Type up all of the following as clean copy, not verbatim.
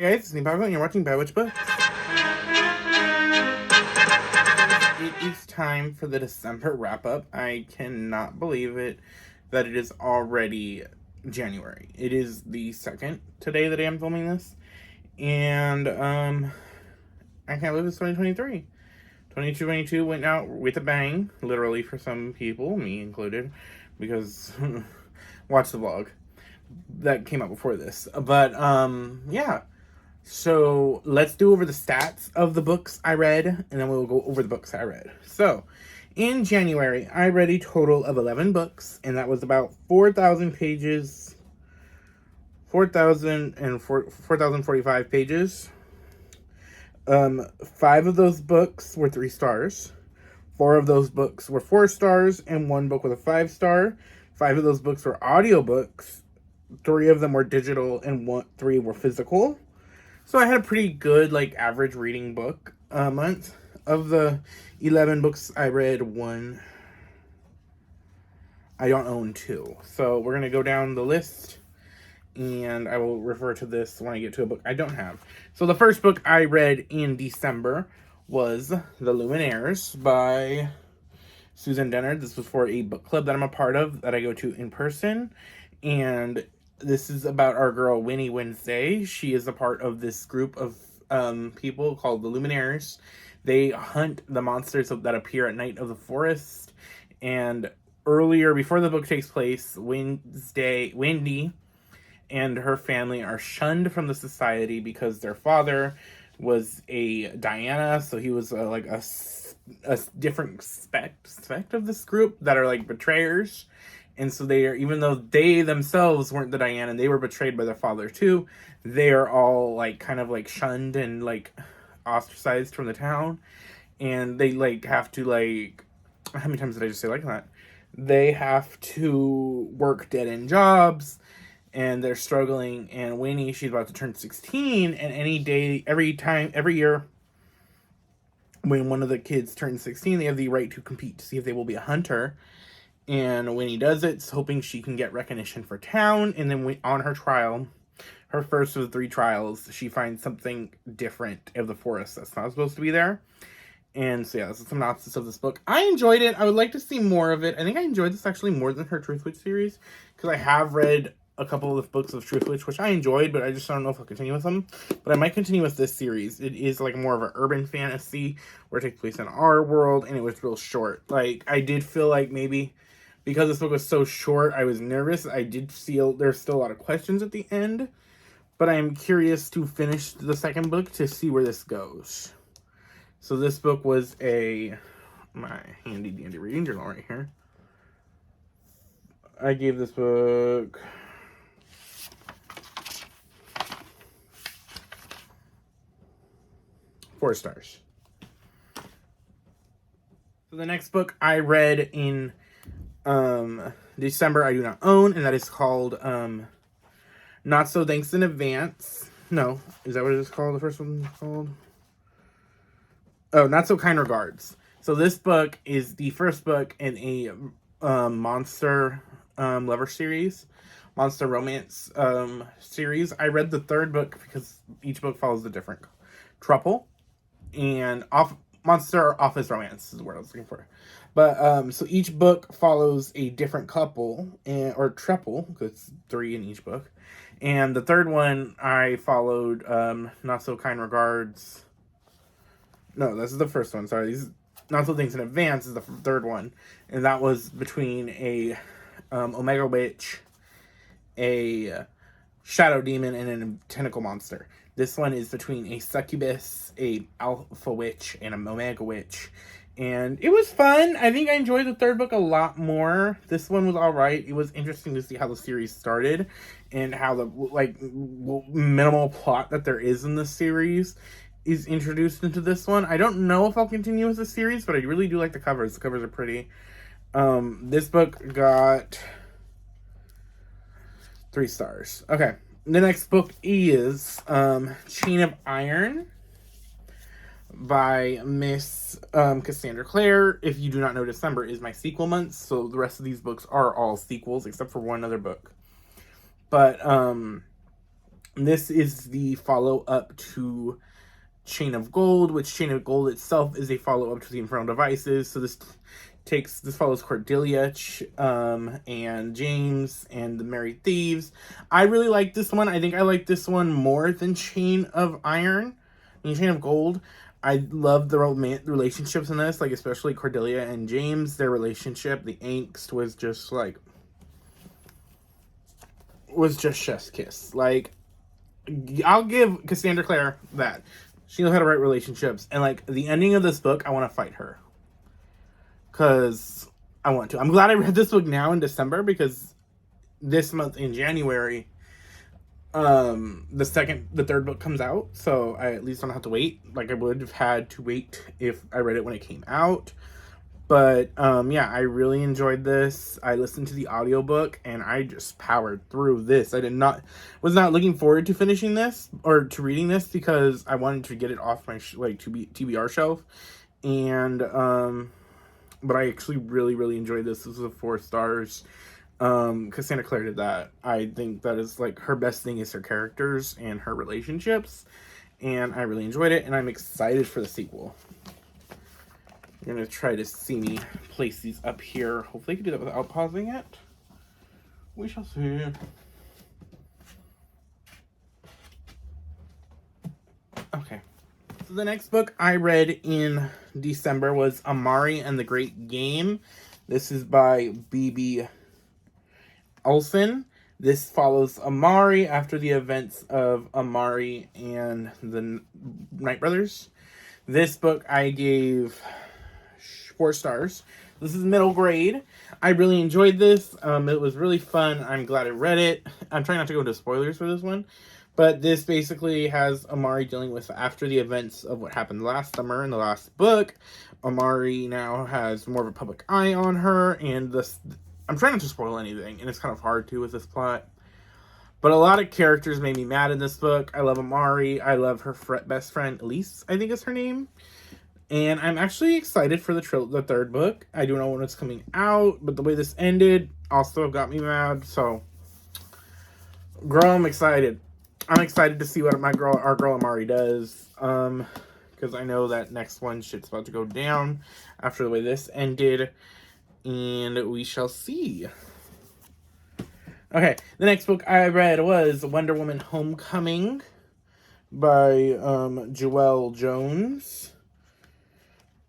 Hey guys, it's me, Pablo, and you're watching By Which Books. It is time for the December wrap-up. I cannot believe it that it is already January. It is the 2nd today that I am filming this. And, I can't believe it's 2023. 2022 went out with a bang, literally for some people, me included, because, watch the vlog that came out before this. But, yeah. So let's do over the stats of the books I read, and then we'll go over the books I read. So in January, I read a total of 11 books, and that was about 4,000 pages, 4,045 pages. 5 of those books were 3 stars. 4 of those books were 4 stars, and 1 book with a 5 star. 5 of those books were audiobooks. 3 of them were digital, and 3 were physical. So I had a pretty good, average reading book month. Of the 11 books I read, 1 I don't own 2. So we're going to go down the list, and I will refer to this when I get to a book I don't have. So the first book I read in December was The Luminaries by Susan Dennard. This was for a book club that I'm a part of, that I go to in person. And this is about our girl, Winnie Wednesday. She is a part of this group of people called the Luminaries. They hunt the monsters that appear at night of the forest. And earlier, before the book takes place, Wendy and her family are shunned from the society because their father was a Diana. So he was a different spect of this group that are betrayers. And so they are, even though they themselves weren't the Diana, and they were betrayed by their father too, they are all kind of shunned and ostracized from the town. And they have to how many times did I just say that? They have to work dead end jobs, and they're struggling. And Winnie, she's about to turn 16, and every year when one of the kids turns 16, they have the right to compete to see if they will be a hunter. And when he does it, hoping she can get recognition for town. And then on her trial, her first of the 3 trials, she finds something different of the forest that's not supposed to be there. And so yeah, that's a synopsis of this book. I enjoyed it. I would like to see more of it. I think I enjoyed this actually more than her Truth Witch series, because I have read a couple of books of Truth Witch, which I enjoyed, but I just don't know if I'll continue with them. But I might continue with this series. It is more of an urban fantasy where it takes place in our world, and it was real short. I did feel maybe because this book was so short, I was nervous. I did feel there's still a lot of questions at the end, but I am curious to finish the second book to see where this goes. So this book was my handy dandy reading journal right here. I gave this book 4 stars. So the next book I read in December I do not own, and that is called Not So Thanks in Advance. No, is that what it is called? The first one is called? Oh, Not So Kind Regards. So this book is the first book in a monster lover series, monster romance series. I read the 3rd book because each book follows a different trouble, and monster office romance is the word I was looking for. But so each book follows a different couple, or triple, because it's 3 in each book. And the 3rd one I followed Not So Kind Regards. No, this is the first one. Sorry, these Not So Things in Advance is the 3rd one, and that was between a Omega Witch, a Shadow Demon, and a Tentacle Monster. This one is between a Succubus, a Alpha Witch, and an Omega Witch. And it was fun. I think I enjoyed the 3rd book a lot more. This one was alright. It was interesting to see how the series started, and how the minimal plot that there is in the series is introduced into this one. I don't know if I'll continue with the series, but I really do like the covers. The covers are pretty. This book got 3 stars. Okay. The next book is Chain of Iron by Miss Cassandra Clare. If you do not know, December is my sequel month, so the rest of these books are all sequels, except for one other book. But This is the follow-up to Chain of Gold, which Chain of Gold itself is a follow-up to the Infernal Devices. So this follows Cordelia, and James, and the Merry Thieves. I really like this one. I think I like this one more than Chain of Iron. Chain of Gold. I love the relationships in this, like especially Cordelia and James. Their relationship, the angst was just chef's kiss. Like, I'll give Cassandra Clare that. She knows how to write relationships. And, like, the ending of this book, I want to fight her. Because I want to. I'm glad I read this book now in December, because this month in January, the third book comes out. So I at least don't have to wait. Like, I would have had to wait if I read it when it came out. But, yeah, I really enjoyed this. I listened to the audiobook, and I just powered through this. I was not looking forward to finishing this, or to reading this, because I wanted to get it off my, TBR shelf. And, but I actually really, really enjoyed this. This was a 4 stars. Cassandra Clare did that. I think that is, like, her best thing is her characters and her relationships. And I really enjoyed it, and I'm excited for the sequel. You're going to try to see me place these up here. Hopefully I can do that without pausing it. We shall see. Okay. So the next book I read in December was Amari and the Great Game. This is by B.B. Alison. This follows Amari after the events of Amari and the Knight Brothers. This book I gave 4 stars. This is middle grade. I really enjoyed this. It was really fun. I'm glad I read it. I'm trying not to go into spoilers for this one. But this basically has Amari dealing with after the events of what happened last summer in the last book. Amari now has more of a public eye on her. And I'm trying not to spoil anything. And it's kind of hard to with this plot. But a lot of characters made me mad in this book. I love Amari. I love her best friend, Elise, I think is her name. And I'm actually excited for the 3rd book. I don't know when it's coming out, but the way this ended also got me mad. So, girl, I'm excited. I'm excited to see what our girl Amari does. Because I know that next one shit's about to go down after the way this ended. And we shall see. Okay, the next book I read was Wonder Woman Homecoming by Joelle Jones.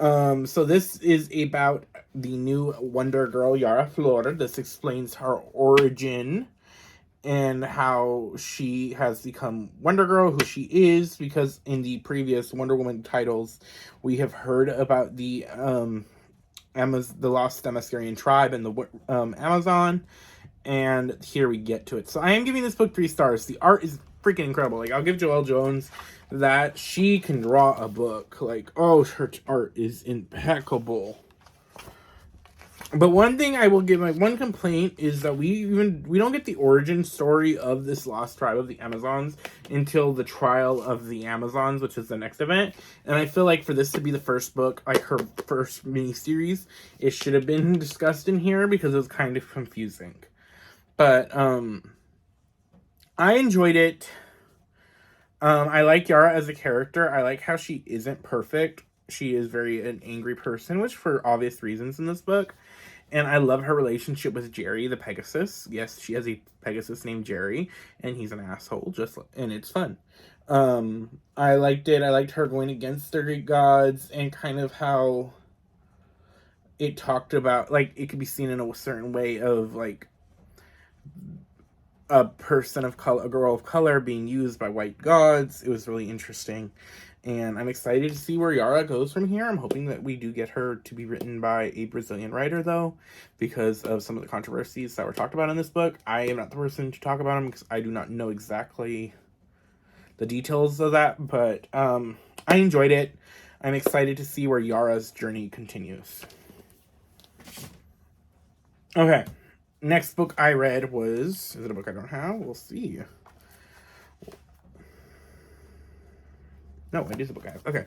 So this is about the new Wonder Girl, Yara Flor. This explains her origin and how she has become Wonder Girl, who she is, because in the previous Wonder Woman titles, we have heard about the lost Themyscirian tribe and the Amazon, and here we get to it. So I am giving this book 3 stars. The art is freaking incredible. Like, I'll give Joelle Jones that. She can draw a book. Like, oh, her art is impeccable. But one thing I will give, my one complaint is that we don't get the origin story of this lost tribe of the Amazons until the trial of the Amazons, which is the next event. And I feel like for this to be the first book, like her first miniseries, it should have been discussed in here because it was kind of confusing. But I enjoyed it. I like Yara as a character. I like how she isn't perfect. She is an angry person, which for obvious reasons in this book. And I love her relationship with Jerry, the Pegasus. Yes, she has a Pegasus named Jerry, and he's an asshole, and it's fun. I liked it. I liked her going against the Greek gods, and kind of how it talked about, like, it could be seen in a certain way of, like, a person of color, a girl of color being used by white gods. It was really interesting. And I'm excited to see where Yara goes from here. I'm hoping that we do get her to be written by a Brazilian writer, though, because of some of the controversies that were talked about in this book. I am not the person to talk about them because I do not know exactly the details of that, but I enjoyed it. I'm excited to see where Yara's journey continues. Okay. Next book I read was... Is it a book I don't have? We'll see. No, it is a book I have. Okay.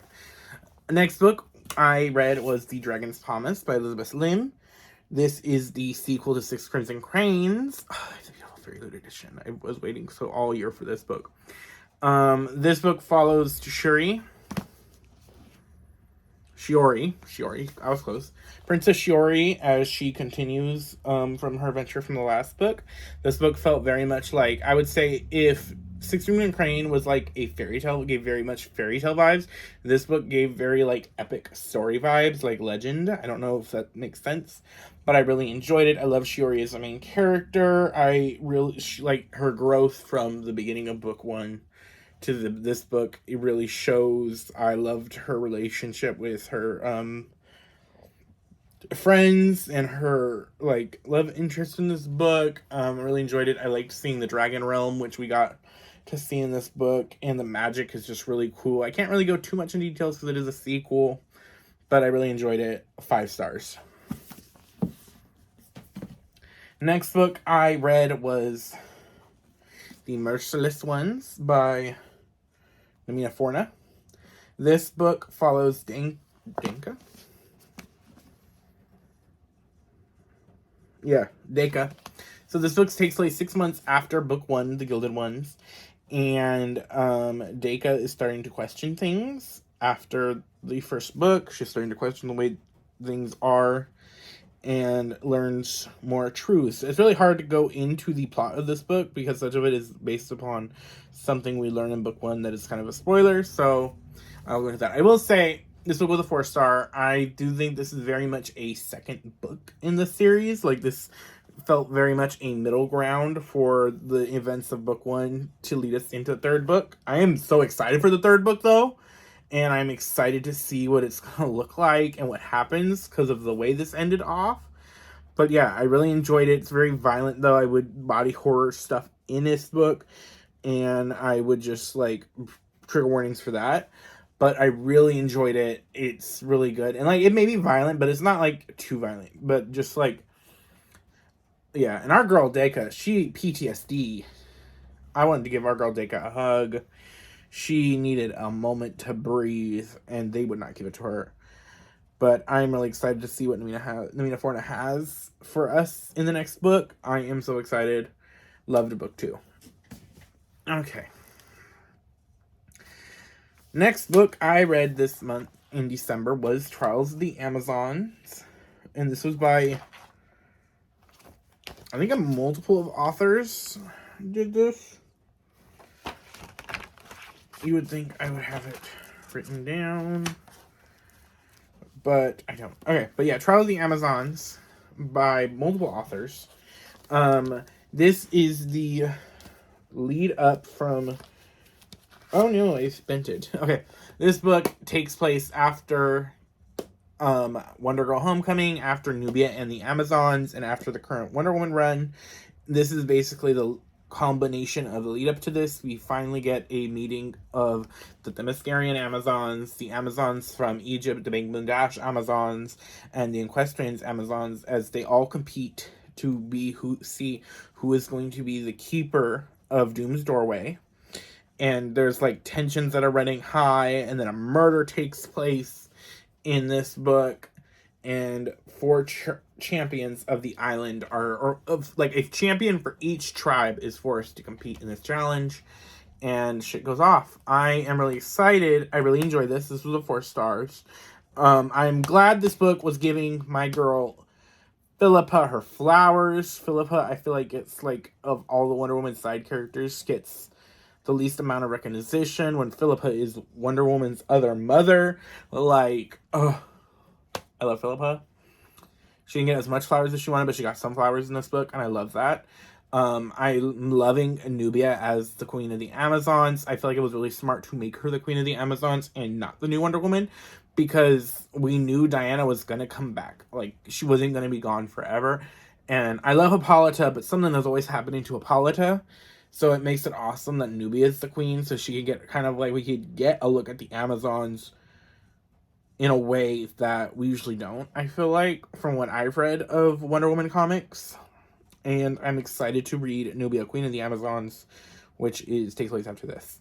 Next book I read was The Dragon's Promise by Elizabeth Lim. This is the sequel to Six Crimson Cranes. Oh, it's a beautiful prelude edition. I was waiting all year for this book. This book follows Shiori, I was close. Princess Shiori, as she continues from her adventure from the last book. This book felt very much like, I would say, if Six Winged and Crane was like a fairy tale, it gave very much fairy tale vibes. This book gave very like epic story vibes, like legend. I don't know if that makes sense, but I really enjoyed it. I love Shiori as a main character. I really like her growth from the beginning of book one to this book. It really shows. I loved her relationship with her friends and her like love interest in this book. I really enjoyed it. I liked seeing the Dragon Realm, which we got to see in this book, and the magic is just really cool. I can't really go too much in details because it is a sequel, but I really enjoyed it. 5 stars. Next book I read was The Merciless Ones by Namina Forna. This book follows Deka. So this book takes place 6 months after book 1, The Gilded Ones. And Deka is starting to question things after the first book. She's starting to question the way things are and learns more truths. It's really hard to go into the plot of this book because such of it is based upon something we learn in book 1 that is kind of a spoiler. So I'll go into that. I will say this book was a 4-star. I do think this is very much a second book in the series. Like, this felt very much a middle ground for the events of book 1 to lead us into the third book. I am so excited for the third book, though. And I'm excited to see what it's going to look like and what happens because of the way this ended off. But yeah, I really enjoyed it. It's very violent, though. I would body horror stuff in this book. And I would just, like, trigger warnings for that. But I really enjoyed it. It's really good. And, like, it may be violent, but it's not, like, too violent. But just, like, yeah. And our girl, Deka, she PTSD. I wanted to give our girl Deka a hug. She needed a moment to breathe, and they would not give it to her. But I'm really excited to see what Namina Forna has for us in the next book. I am so excited. Loved book 2. Okay. Next book I read this month in December was Trials of the Amazons. And this was by, I think, a multiple of authors did this. You would think I would have it written down, but I don't. Okay, but yeah, Trials of the Amazons by multiple authors. This is the lead up from... Oh no, I spent it. Okay, this book takes place after Wonder Girl Homecoming, after Nubia and the Amazons, and after the current Wonder Woman run. This is basically the combination of the lead up to this. We finally get a meeting of the Themyscirian Amazons, the Amazons from Egypt, the Bangladesh Amazons, and the Equestrians Amazons, as they all compete to be who is going to be the keeper of Doom's Doorway. And there's like tensions that are running high, and then a murder takes place in this book, and 4 champions of the island a champion for each tribe is forced to compete in this challenge, and shit goes off. I am really excited. I really enjoyed this. This was a 4 stars. I'm glad this book was giving my girl Philippa her flowers. Philippa, I feel like it's like, of all the Wonder Woman side characters, gets the least amount of recognition when Philippa is Wonder Woman's other mother. Like, I love Philippa. She didn't get as much flowers as she wanted, but she got some flowers in this book, and I love that. I'm loving Nubia as the Queen of the Amazons. I feel like it was really smart to make her the Queen of the Amazons and not the new Wonder Woman, because we knew Diana was going to come back. Like, she wasn't going to be gone forever. And I love Hippolyta, but something is always happening to Hippolyta. So it makes it awesome that Nubia is the queen, so she could get kind of like, we could get a look at the Amazons in a way that we usually don't, I feel like, from what I've read of Wonder Woman comics. And I'm excited to read Nubia, Queen of the Amazons, which takes place after this.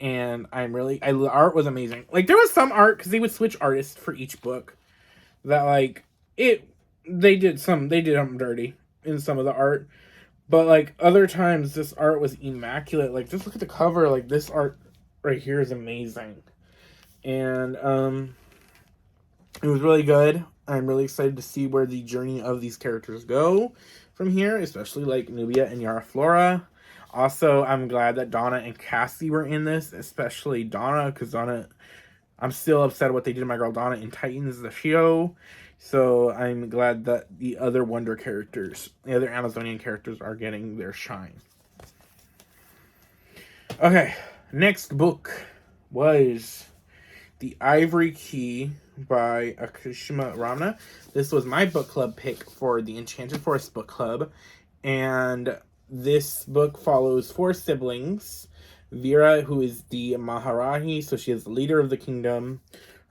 And the art was amazing. Like, there was some art, because they would switch artists for each book, that, like, they did them dirty in some of the art. But, like, other times, this art was immaculate. Like, just look at the cover. Like, this art right here is amazing. And, it was really good. I'm really excited to see where the journey of these characters go from here, especially, like, Nubia and Yara Flora. Also, I'm glad that Donna and Cassie were in this, especially Donna, because Donna... I'm still upset at what they did to my girl Donna in Titans, the show. So I'm glad that the other Wonder characters, the other Amazonian characters, are getting their shine. Okay, next book was The Ivory Key by Akshaya Ramana. This was my book club pick for the Enchanted Forest book club. And this book follows 4 siblings. Vera, who is the Maharahi, so she is the leader of the kingdom.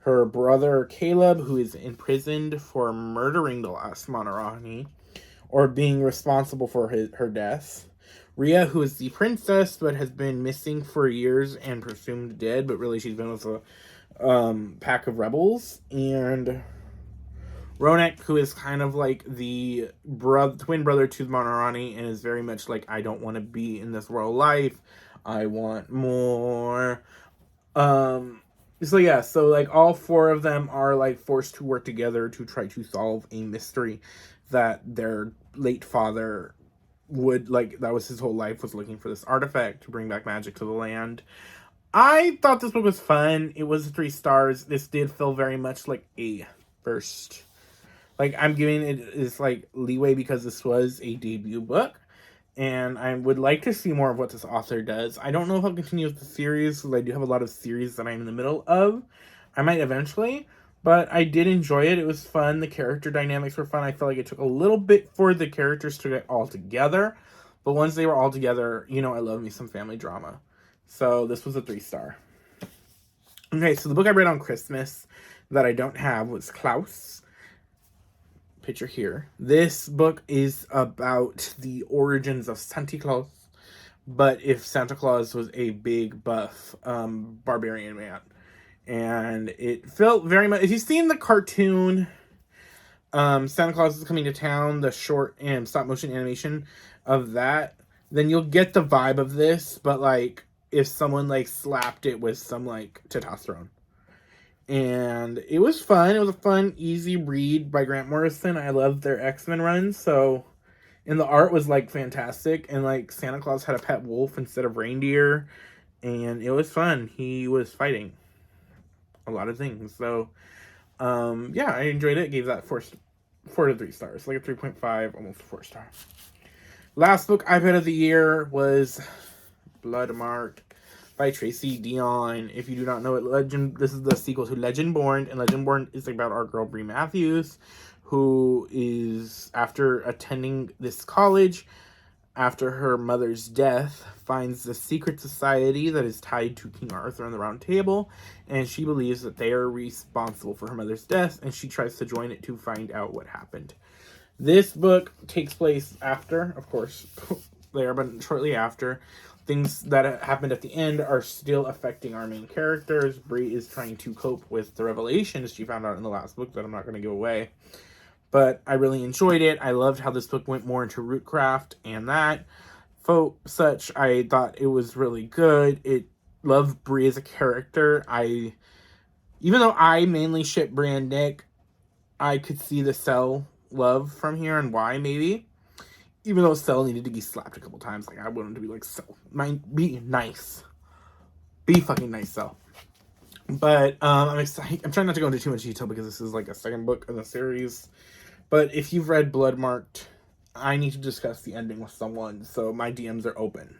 Her brother Caleb, who is imprisoned for murdering the last Maharahi, or being responsible for her death. Rhea, who is the princess, but has been missing for years and presumed dead, but really she's been with a pack of rebels. And Ronak, who is kind of like the twin brother to Maharahi, and is very much like, I don't want to be in this royal life. I want more. So yeah, so like all 4 of them are like forced to work together to try to solve a mystery that their late father would, like, that was his whole life, was looking for this artifact to bring back magic to the land. I thought this book was fun. It was 3 stars. This did feel very much like a first. Like, I'm giving it this like leeway because this was a debut book. And I would like to see more of what this author does. I don't know if I'll continue with the series, because I do have a lot of series that I'm in the middle of. I might eventually, but I did enjoy it. It was fun. The character dynamics were fun. I felt like it took a little bit for the characters to get all together. But once they were all together, you know, I love me some family drama. So this was a 3-star. Okay, so the book I read on Christmas that I don't have was Klaus. Picture here. This book is about the origins of Santa Claus, but if Santa Claus was a big buff barbarian man. And it felt very much, if you've seen the cartoon Santa Claus is Coming to Town, the short and stop motion animation of that, then you'll get the vibe of this, but like if someone like slapped it with some like testosterone. And it was fun. It was a fun, easy read by Grant Morrison. I loved their X-Men runs. So, and the art was like fantastic. And like Santa Claus had a pet wolf instead of reindeer. And it was fun. He was fighting a lot of things. So, yeah, I enjoyed it. Gave that 4 to 3 stars. Like a 3.5, almost 4 star. Last book I've read of the year was Bloodmarked by Tracy Deonn. If you do not know it, this is the sequel to Legendborn, and Legendborn is about our girl Brie Matthews, who is, after attending this college, after her mother's death, finds the secret society that is tied to King Arthur and the Round Table, and she believes that they are responsible for her mother's death, and she tries to join it to find out what happened. This book takes place after, of course, there, but shortly after. Things that happened at the end are still affecting our main characters. Brie is trying to cope with the revelations she found out in the last book that I'm not going to give away. But I really enjoyed it. I loved how this book went more into rootcraft and that. Such, I thought it was really good. It loved Brie as a character. Even though I mainly ship Brie and Nick, I could see the Cell love from here and why, maybe. Even though Cell needed to be slapped a couple times. Like, I want him to be like, Cell, be nice. Be fucking nice, Cell. But, I'm excited. I'm trying not to go into too much detail because this is like a second book in the series. But if you've read Bloodmarked, I need to discuss the ending with someone. So my DMs are open.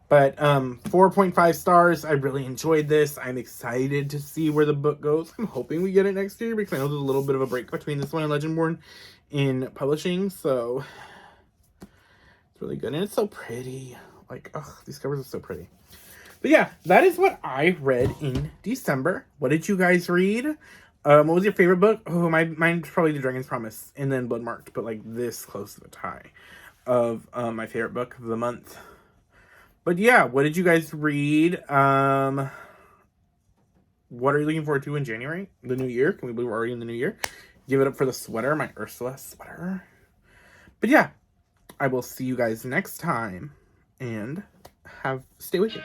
But, 4.5 stars. I really enjoyed this. I'm excited to see where the book goes. I'm hoping we get it next year because I know there's a little bit of a break between this one and Legendborn in publishing, so it's really good. And it's so pretty. Like, ugh, these covers are so pretty. But yeah, that is what I read in December. What did you guys read? What was your favorite book? Oh, mine's probably The Dragon's Promise and then Bloodmarked, but like this close to a tie of my favorite book of the month. But yeah, what did you guys read? What are you looking forward to in January? The new year? Can we believe we're already in the new year? Give it up for the sweater, my Ursula sweater. But yeah, I will see you guys next time, and stay wicked.